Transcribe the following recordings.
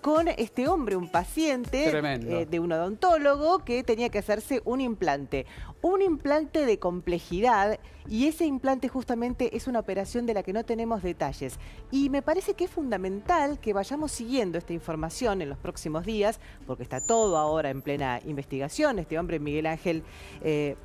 con este hombre, un paciente de un odontólogo que tenía que hacerse un implante de complejidad, y ese implante justamente es una operación de la que no tenemos detalles. Y me parece que es fundamental que vayamos siguiendo esta información en los próximos días, porque está todo ahora en plena investigación. Este hombre, Miguel Ángel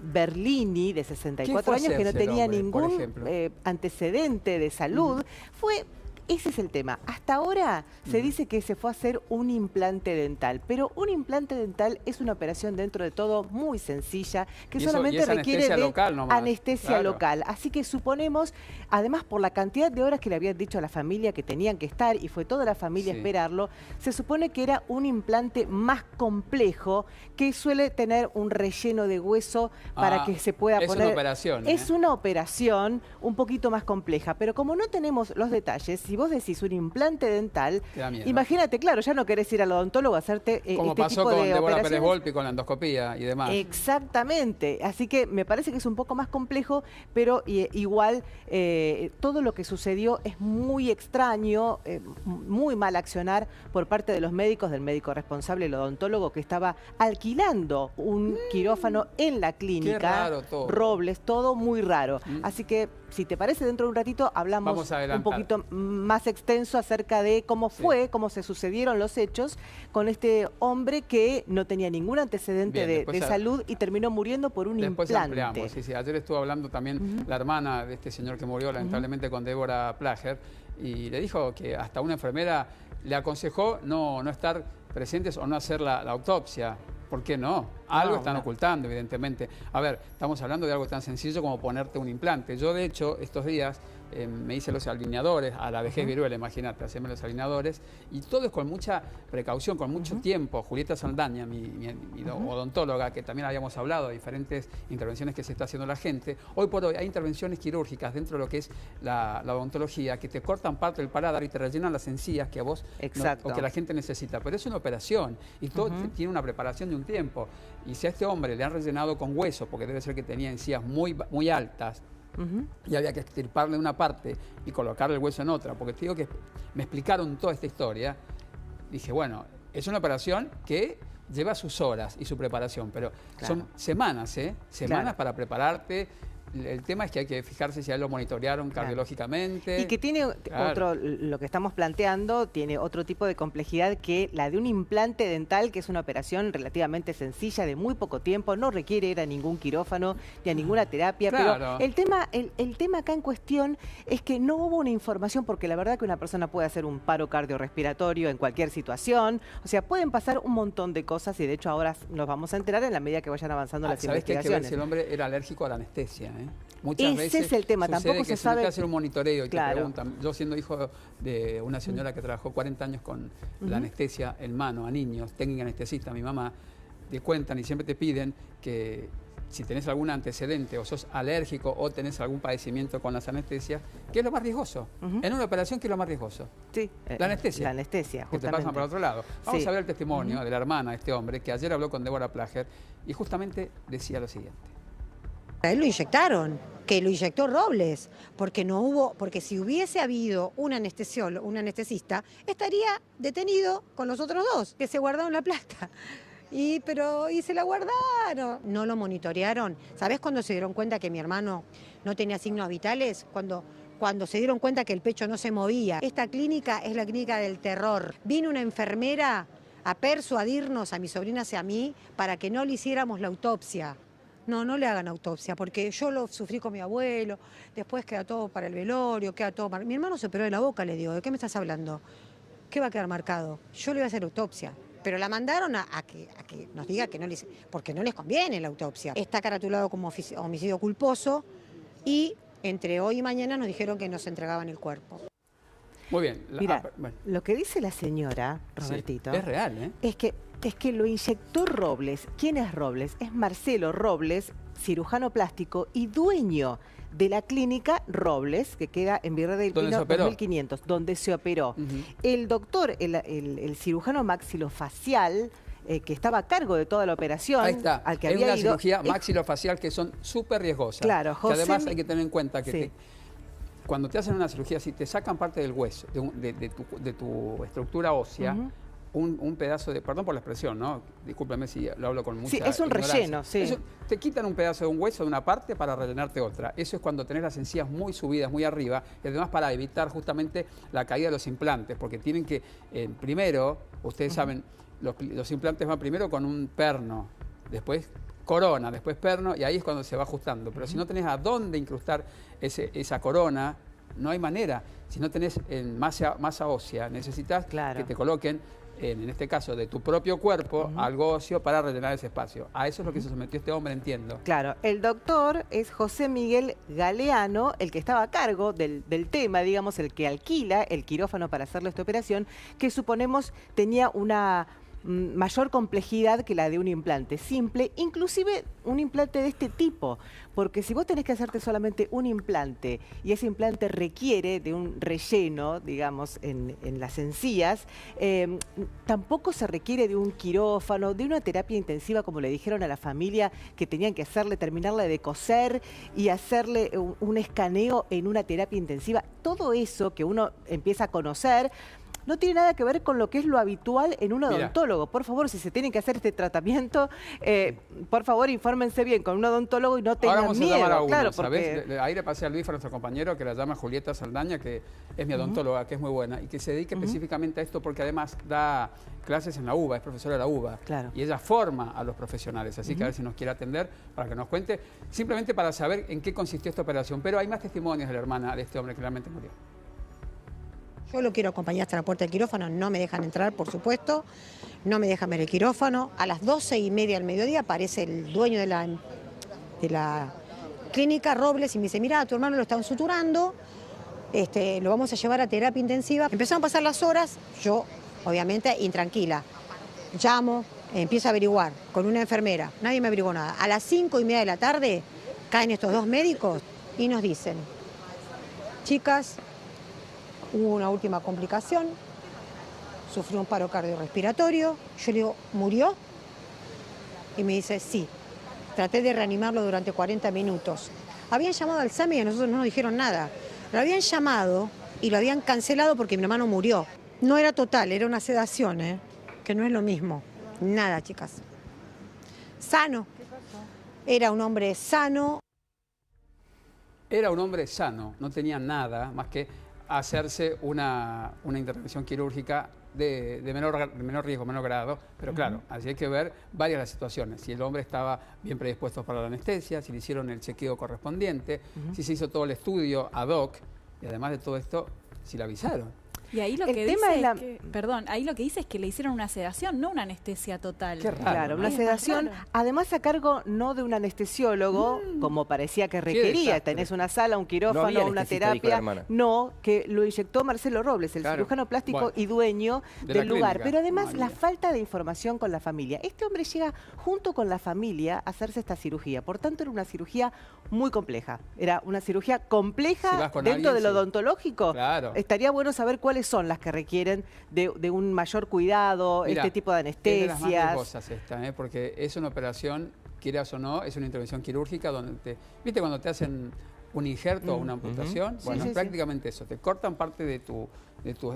Berlini, de 64 años, que no tenía ningún antecedente de salud, Ese es el tema. Hasta ahora se dice que se fue a hacer un implante dental, pero un implante dental es una operación dentro de todo muy sencilla, que solamente requiere de anestesia local. Así que suponemos, además por la cantidad de horas que le habían dicho a la familia que tenían que estar, y fue toda la familia a esperarlo, se supone que era un implante más complejo, que suele tener un relleno de hueso para que se pueda poner. Es una operación. Es una operación un poquito más compleja, pero como no tenemos los detalles, si vos decís un implante dental, imagínate, claro, ya no querés ir al odontólogo a hacerte como este pasó tipo de con Débora operaciones. Pérez Volpi con la endoscopía y demás. Exactamente, así que me parece que es un poco más complejo, pero igual todo lo que sucedió es muy extraño, muy mal accionar por parte de los médicos, del médico responsable, el odontólogo, que estaba alquilando un quirófano en la clínica. Qué raro todo. Robles, todo muy raro. Así que, si te parece, dentro de un ratito hablamos un poquito más extenso acerca de cómo fue, cómo se sucedieron los hechos con este hombre que no tenía ningún antecedente de salud y terminó muriendo por un implante. Ampliamos. Ayer estuvo hablando también la hermana de este señor que murió lamentablemente con Débora Plager, y le dijo que hasta una enfermera le aconsejó no estar presentes o no hacer la autopsia. ¿Por qué no? Algo están ocultando, evidentemente. A ver, estamos hablando de algo tan sencillo como ponerte un implante. Yo, de hecho, estos días me hice los alineadores, a la vejez viruela, imagínate, hacerme los alineadores, y todo es con mucha precaución, con mucho tiempo. Julieta Saldaña, mi odontóloga, que también habíamos hablado de diferentes intervenciones que se está haciendo la gente. Hoy por hoy hay intervenciones quirúrgicas dentro de lo que es la odontología, que te cortan parte del paladar y te rellenan las encías que a vos o que la gente necesita. Pero es una operación y todo tiene una preparación de un tiempo. Y si a este hombre le han rellenado con hueso, porque debe ser que tenía encías muy altas, y había que extirparle una parte y colocarle el hueso en otra, porque te digo que me explicaron toda esta historia. Dije, bueno, es una operación que lleva sus horas y su preparación, pero son semanas, semanas para prepararte. El tema es que hay que fijarse si a él lo monitorearon cardiológicamente. Y que tiene lo que estamos planteando, tiene otro tipo de complejidad que la de un implante dental, que es una operación relativamente sencilla, de muy poco tiempo, no requiere ir a ningún quirófano ni a ninguna terapia. Pero el tema acá en cuestión es que no hubo una información, porque la verdad que una persona puede hacer un paro cardiorrespiratorio en cualquier situación. O sea, pueden pasar un montón de cosas, y de hecho ahora nos vamos a enterar en la medida que vayan avanzando las investigaciones. ¿Sabés qué hay que ver si el hombre era alérgico a la anestesia? Muchas veces ese es el tema, tampoco se sabe. Que hacer un monitoreo y te preguntan. Yo, siendo hijo de una señora que trabajó 40 años con la anestesia en mano a niños, técnica anestesista, mi mamá, te cuentan y siempre te piden que si tenés algún antecedente o sos alérgico o tenés algún padecimiento con las anestesias, ¿qué es lo más riesgoso? En una operación, ¿qué es lo más riesgoso? La anestesia. La anestesia, que te pasan para otro lado. Vamos a ver el testimonio de la hermana de este hombre, que ayer habló con Débora Plager y justamente decía lo siguiente. A él lo inyectaron, que lo inyectó Robles, porque si hubiese habido un anestesista, estaría detenido con los otros dos, que se guardaron la plata. Y se la guardaron. No lo monitorearon. ¿Sabés cuándo se dieron cuenta que mi hermano no tenía signos vitales? Cuando se dieron cuenta que el pecho no se movía. Esta clínica es la clínica del terror. Vino una enfermera a persuadirnos, a mis sobrinas y a mí, para que no le hiciéramos la autopsia. No le hagan autopsia, porque yo lo sufrí con mi abuelo, después queda todo para el velorio, queda todo para... Mi hermano se operó de la boca, le digo, ¿de qué me estás hablando? ¿Qué va a quedar marcado? Yo le voy a hacer autopsia. Pero la mandaron a que nos diga que no les... porque no les conviene la autopsia. Está caratulado como homicidio culposo y entre hoy y mañana nos dijeron que nos entregaban el cuerpo. Muy bien. Mira, lo que dice la señora, Robertito, es real, es que lo inyectó Robles. ¿Quién es Robles? Es Marcelo Robles, cirujano plástico y dueño de la clínica Robles, que queda en Virrey del Pino 2500, donde se operó. El doctor, el cirujano maxilofacial, que estaba a cargo de toda la operación. Ahí está. Al que hay había una ido, cirugía maxilofacial que son súper riesgosas. Claro, que además hay que tener en cuenta que cuando te hacen una cirugía, si te sacan parte del hueso, de tu estructura ósea, un pedazo de, perdón por la expresión, ¿no? Discúlpeme si lo hablo con mucha Sí, es un ignorancia. relleno, sí. Eso, te quitan un pedazo de un hueso de una parte para rellenarte otra. Eso es cuando tenés las encías muy subidas, muy arriba, y además para evitar justamente la caída de los implantes, porque tienen que, primero, ustedes saben, los implantes van primero con un perno, después corona, después perno, y ahí es cuando se va ajustando. Pero si no tenés a dónde incrustar esa corona, no hay manera. Si no tenés masa ósea, necesitas que te coloquen, en este caso, de tu propio cuerpo, algo óseo para rellenar ese espacio. A eso es lo que se sometió este hombre, entiendo. Claro, el doctor es José Miguel Galeano, el que estaba a cargo del tema, digamos, el que alquila el quirófano para hacerle esta operación, que suponemos tenía una mayor complejidad que la de un implante simple, inclusive un implante de este tipo, porque si vos tenés que hacerte solamente un implante y ese implante requiere de un relleno, digamos, en las encías, tampoco se requiere de un quirófano, de una terapia intensiva, como le dijeron a la familia que tenían que terminarle de coser y hacerle un escaneo en una terapia intensiva. Todo eso que uno empieza a conocer no tiene nada que ver con lo que es lo habitual en un odontólogo. Por favor, si se tienen que hacer este tratamiento, por favor, infórmense bien con un odontólogo y no tengan miedo. A uno, claro, ¿sabes? Ahí le pasé a Luis, a nuestro compañero, que la llama Julieta Saldaña, que es mi odontóloga, que es muy buena, y que se dedica específicamente a esto porque además da clases en la UBA, es profesora de la UBA. Claro. Y ella forma a los profesionales, así que a ver si nos quiere atender para que nos cuente, simplemente para saber en qué consistió esta operación. Pero hay más testimonios de la hermana de este hombre que realmente murió. Yo lo quiero acompañar hasta la puerta del quirófano, no me dejan entrar, por supuesto, no me dejan ver el quirófano. A las 12:30 del mediodía aparece el dueño de la clínica, Robles, y me dice, mira, a tu hermano lo están suturando, lo vamos a llevar a terapia intensiva. Empezaron a pasar las horas, yo, obviamente, intranquila. Llamo, empiezo a averiguar con una enfermera, nadie me averiguó nada. A las 5:30 de la tarde caen estos dos médicos y nos dicen, chicas, hubo una última complicación, sufrió un paro cardiorrespiratorio. Yo le digo, ¿murió? Y me dice, sí. Traté de reanimarlo durante 40 minutos. Habían llamado al SAMI y a nosotros no nos dijeron nada. Lo habían llamado y lo habían cancelado porque mi hermano murió. No era total, era una sedación, que no es lo mismo. Nada, chicas. Sano. ¿Qué pasó? Era un hombre sano. Era un hombre sano, no tenía nada más que hacerse una intervención quirúrgica de menor riesgo, menor grado, pero claro, así hay que ver varias las situaciones. Si el hombre estaba bien predispuesto para la anestesia, si le hicieron el chequeo correspondiente, si se hizo todo el estudio ad hoc, y además de todo esto, si le avisaron. Y ahí lo que dice es que, perdón, ahí lo que dice es que le hicieron una sedación, no una anestesia total. Qué raro, claro, una sedación, además a cargo no de un anestesiólogo, como parecía que requería. Tenés una sala, un quirófano, una terapia. No, que lo inyectó Marcelo Robles, el cirujano plástico y dueño del lugar. Pero además la falta de información con la familia. Este hombre llega junto con la familia a hacerse esta cirugía. Por tanto, era una cirugía muy compleja. Era una cirugía compleja dentro del odontológico. Claro. Estaría bueno saber cuáles son las que requieren de un mayor cuidado, Mirá, este tipo de anestesias. Es de las más riesgosas esta, porque es una operación, quieras o no, es una intervención quirúrgica donde ¿viste cuando te hacen un injerto o una amputación? Bueno, prácticamente eso. Te cortan parte de tu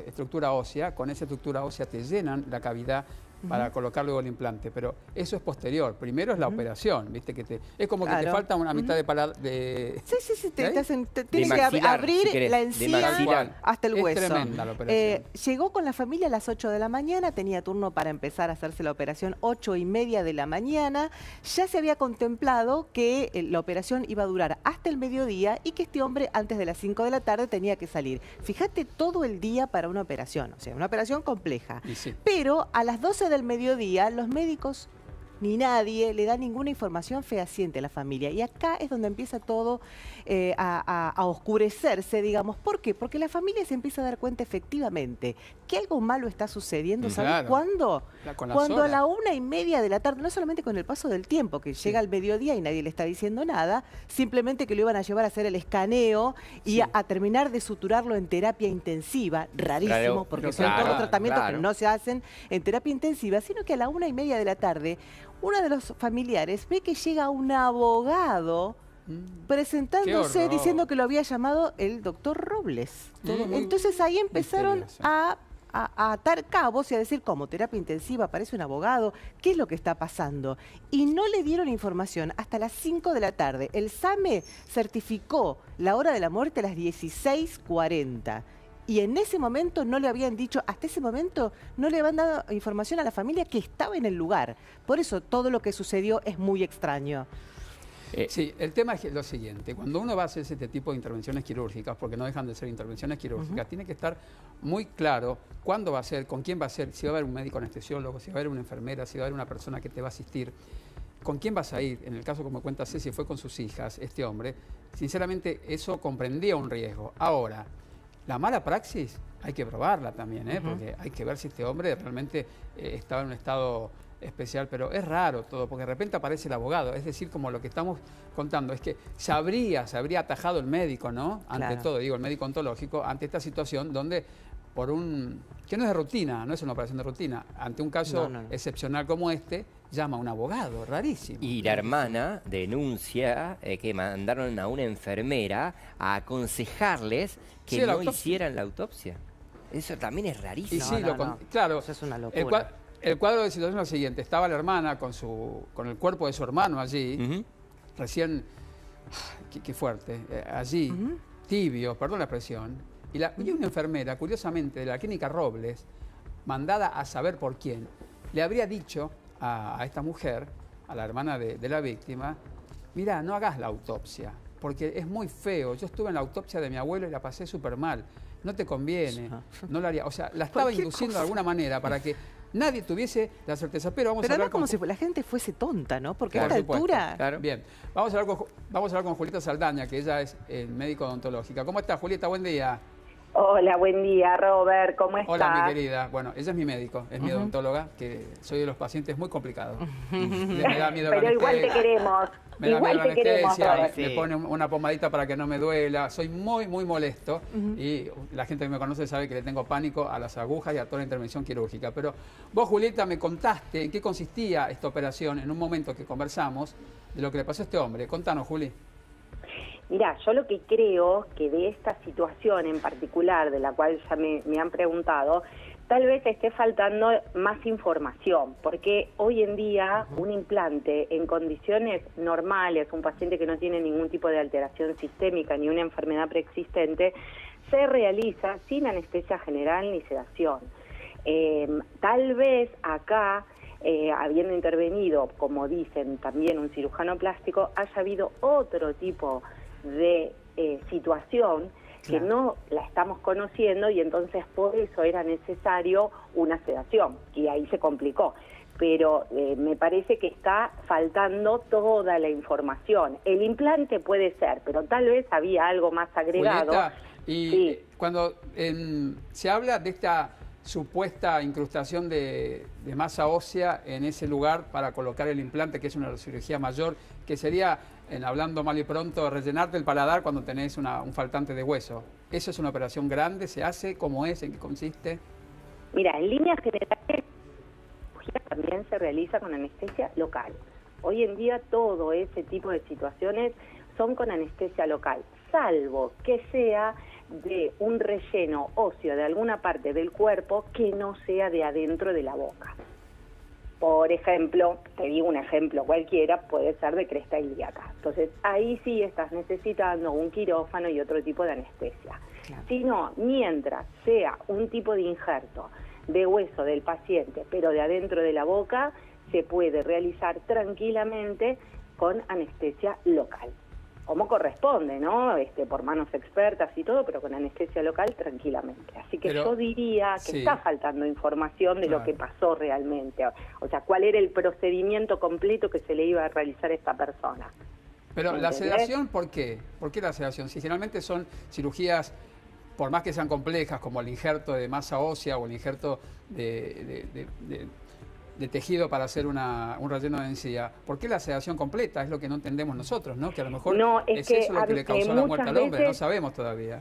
estructura ósea, con esa estructura ósea te llenan la cavidad para colocar luego el implante, pero eso es posterior. Primero es la operación, ¿viste? Es como que te falta una mitad de Sí, tienes que abrir la encía hasta el hueso. Es tremenda la operación. Llegó con la familia a las 8 de la mañana, tenía turno para empezar a hacerse la operación 8:30 de la mañana. Ya se había contemplado que la operación iba a durar hasta el mediodía y que este hombre antes de las 5 de la tarde tenía que salir. Fíjate, todo el día para una operación, o sea, una operación compleja. Pero a las 12 del mediodía, los médicos ni nadie le da ninguna información fehaciente a la familia. Y acá es donde empieza todo a oscurecerse, digamos. ¿Por qué? Porque la familia se empieza a dar cuenta efectivamente que algo malo está sucediendo. ¿Sabes cuándo? Cuando a la 1:30 de la tarde, no solamente con el paso del tiempo, que llega al mediodía y nadie le está diciendo nada, simplemente que lo iban a llevar a hacer el escaneo y a terminar de suturarlo en terapia intensiva. Rarísimo, porque son todos los tratamientos que no se hacen en terapia intensiva, sino que a la 1:30 de la tarde, uno de los familiares ve que llega un abogado presentándose diciendo que lo había llamado el doctor Robles. Entonces ahí empezaron a atar cabos y a decir, ¿cómo? Terapia intensiva, parece un abogado, ¿qué es lo que está pasando? Y no le dieron información hasta las 5 de la tarde. El SAME certificó la hora de la muerte a las 16:40. Y en ese momento no le habían dicho, hasta ese momento no le habían dado información a la familia que estaba en el lugar. Por eso todo lo que sucedió es muy extraño. Sí, el tema es lo siguiente, cuando uno va a hacer este tipo de intervenciones quirúrgicas, porque no dejan de ser intervenciones quirúrgicas, tiene que estar muy claro cuándo va a ser, con quién va a ser, si va a haber un médico anestesiólogo, si va a haber una enfermera, si va a haber una persona que te va a asistir, con quién vas a ir. En el caso, como cuenta Ceci, fue con sus hijas, este hombre, sinceramente eso comprendía un riesgo. Ahora, la mala praxis hay que probarla también, porque hay que ver si este hombre realmente estaba en un estado especial, pero es raro todo, porque de repente aparece el abogado, es decir, como lo que estamos contando, es que se habría atajado el médico, ¿no? Ante todo, digo, el médico ontológico, ante esta situación donde que no es de rutina, no es una operación de rutina, ante un caso excepcional como este, llama a un abogado, rarísimo. Y la hermana denuncia que mandaron a una enfermera a aconsejarles que no hicieran la autopsia. Eso también es rarísimo. Y sí, claro, eso es una locura. El cuadro de situación es lo siguiente, estaba la hermana con el cuerpo de su hermano allí, recién, qué fuerte, allí, tibio, perdón la expresión, y una enfermera, curiosamente, de la clínica Robles, mandada a saber por quién, le habría dicho a esta mujer, a la hermana de la víctima, mira, no hagas la autopsia, porque es muy feo, yo estuve en la autopsia de mi abuelo y la pasé súper mal, no te conviene, no la haría, o sea, la estaba induciendo de alguna manera para que nadie tuviese la certeza, pero vamos a hablar como si la gente fuese tonta, ¿no? Porque a esta altura... Claro. Bien, vamos a hablar con Julieta Saldaña, que ella es médico odontológica. ¿Cómo estás, Julieta? Buen día. Hola, buen día, Robert. ¿Cómo estás? Hola, mi querida. Bueno, ella es mi médico, es mi odontóloga, que soy de los pacientes muy complicados. Me da miedo pero igual te queremos. Me da miedo la anestesia, me pone una pomadita para que no me duela. Soy muy, muy molesto y la gente que me conoce sabe que le tengo pánico a las agujas y a toda la intervención quirúrgica. Pero vos, Julieta, me contaste en qué consistía esta operación en un momento que conversamos de lo que le pasó a este hombre. Contanos, Juli. Mirá, yo lo que creo que de esta situación en particular, de la cual ya me han preguntado, tal vez esté faltando más información, porque hoy en día un implante en condiciones normales, un paciente que no tiene ningún tipo de alteración sistémica ni una enfermedad preexistente, se realiza sin anestesia general ni sedación. Tal vez acá, habiendo intervenido, como dicen también un cirujano plástico, haya habido otro tipo de situación que no la estamos conociendo y entonces por eso era necesario una sedación y ahí se complicó. Pero me parece que está faltando toda la información. El implante puede ser, pero tal vez había algo más agregado. Julieta, y cuando se habla de esta supuesta incrustación de masa ósea en ese lugar para colocar el implante, que es una cirugía mayor, que sería, hablando mal y pronto, rellenarte el paladar cuando tenés un faltante de hueso. ¿Eso es una operación grande? ¿Se hace? ¿Cómo es? ¿En qué consiste? Mira, en líneas generales, la cirugía también se realiza con anestesia local. Hoy en día todo ese tipo de situaciones son con anestesia local, salvo que sea de un relleno óseo de alguna parte del cuerpo que no sea de adentro de la boca. Por ejemplo, te digo un ejemplo cualquiera, puede ser de cresta ilíaca. Entonces, ahí sí estás necesitando un quirófano y otro tipo de anestesia. Claro. Si no, mientras sea un tipo de injerto de hueso del paciente, pero de adentro de la boca, se puede realizar tranquilamente con anestesia local. Como corresponde, ¿no? Por manos expertas y todo, pero con anestesia local tranquilamente. Así que yo diría que está faltando información de lo que pasó realmente. O sea, cuál era el procedimiento completo que se le iba a realizar a esta persona. Pero la sedación, ¿por qué? ¿Por qué la sedación? Si generalmente son cirugías, por más que sean complejas, como el injerto de masa ósea o el injerto de tejido para hacer un relleno de encía, ¿por qué la sedación completa? Es lo que no entendemos nosotros, ¿no? Que a lo mejor es eso lo que le causó la muerte al hombre, no sabemos todavía.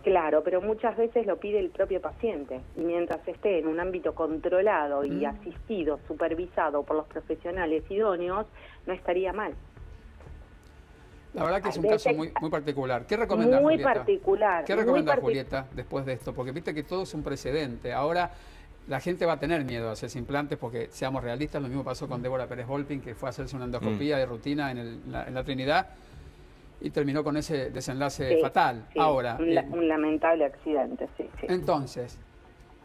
Claro, pero muchas veces lo pide el propio paciente y mientras esté en un ámbito controlado y asistido, supervisado por los profesionales idóneos, no estaría mal. La verdad que es un caso muy particular. ¿Qué recomienda Muy Julieta? particular. ¿Qué recomienda Julieta después de esto? Porque viste que todo es un precedente. Ahora la gente va a tener miedo a hacerse implantes porque, seamos realistas, lo mismo pasó con Débora Pérez Volpin, que fue a hacerse una endoscopía de rutina en la Trinidad y terminó con ese desenlace fatal. Sí, ahora, un lamentable accidente, sí. Entonces,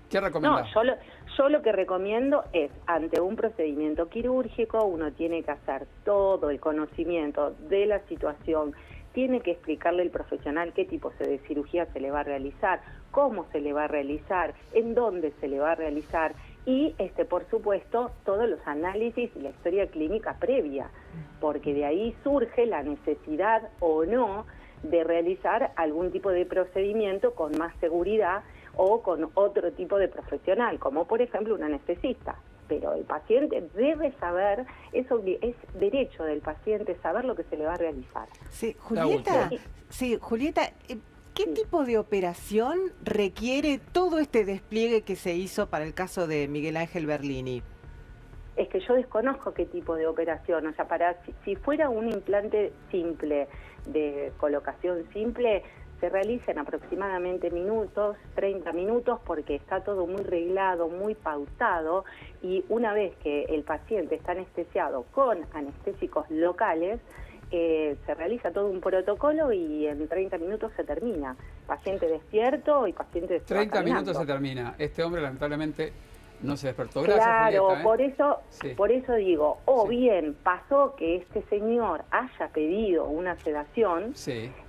¿qué recomendás? No, yo lo que recomiendo es, ante un procedimiento quirúrgico, uno tiene que hacer todo el conocimiento de la situación, tiene que explicarle al profesional qué tipo de cirugía se le va a realizar, cómo se le va a realizar, en dónde se le va a realizar y, por supuesto, todos los análisis y la historia clínica previa, porque de ahí surge la necesidad o no de realizar algún tipo de procedimiento con más seguridad o con otro tipo de profesional, como por ejemplo un anestesista. Pero el paciente debe saber, eso es derecho del paciente saber lo que se le va a realizar. Sí, Julieta, ¿qué tipo de operación requiere todo este despliegue que se hizo para el caso de Miguel Ángel Berlini? Es que yo desconozco qué tipo de operación, o sea, si fuera un implante simple, de colocación simple, se realiza en aproximadamente 30 minutos, porque está todo muy reglado, muy pautado, y una vez que el paciente está anestesiado con anestésicos locales, se realiza todo un protocolo y en 30 minutos se termina. Paciente despierto y paciente 30 minutos se termina. Este hombre lamentablemente no se despertó. Gracias, claro, Julieta, por eso digo, bien pasó que este señor haya pedido una sedación,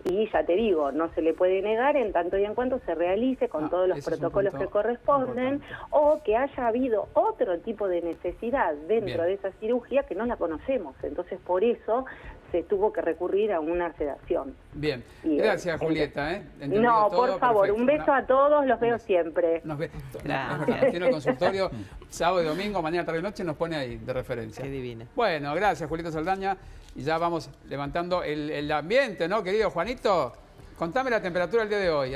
y ya te digo, no se le puede negar en tanto y en cuanto se realice con todos los protocolos que corresponden, o que haya habido otro tipo de necesidad dentro de esa cirugía que no la conocemos. Entonces, por eso se tuvo que recurrir a una sedación. Bien, gracias, Julieta. No, todo, por favor, perfecto. Un beso a todos, los veo siempre. Nos vemos. Tiene el consultorio sábado y domingo, mañana, tarde y noche, nos pone ahí de referencia. Qué divina. Bueno, gracias, Julieta Saldaña. Y ya vamos levantando el ambiente, ¿no, querido Juanito? Contame la temperatura del día de hoy.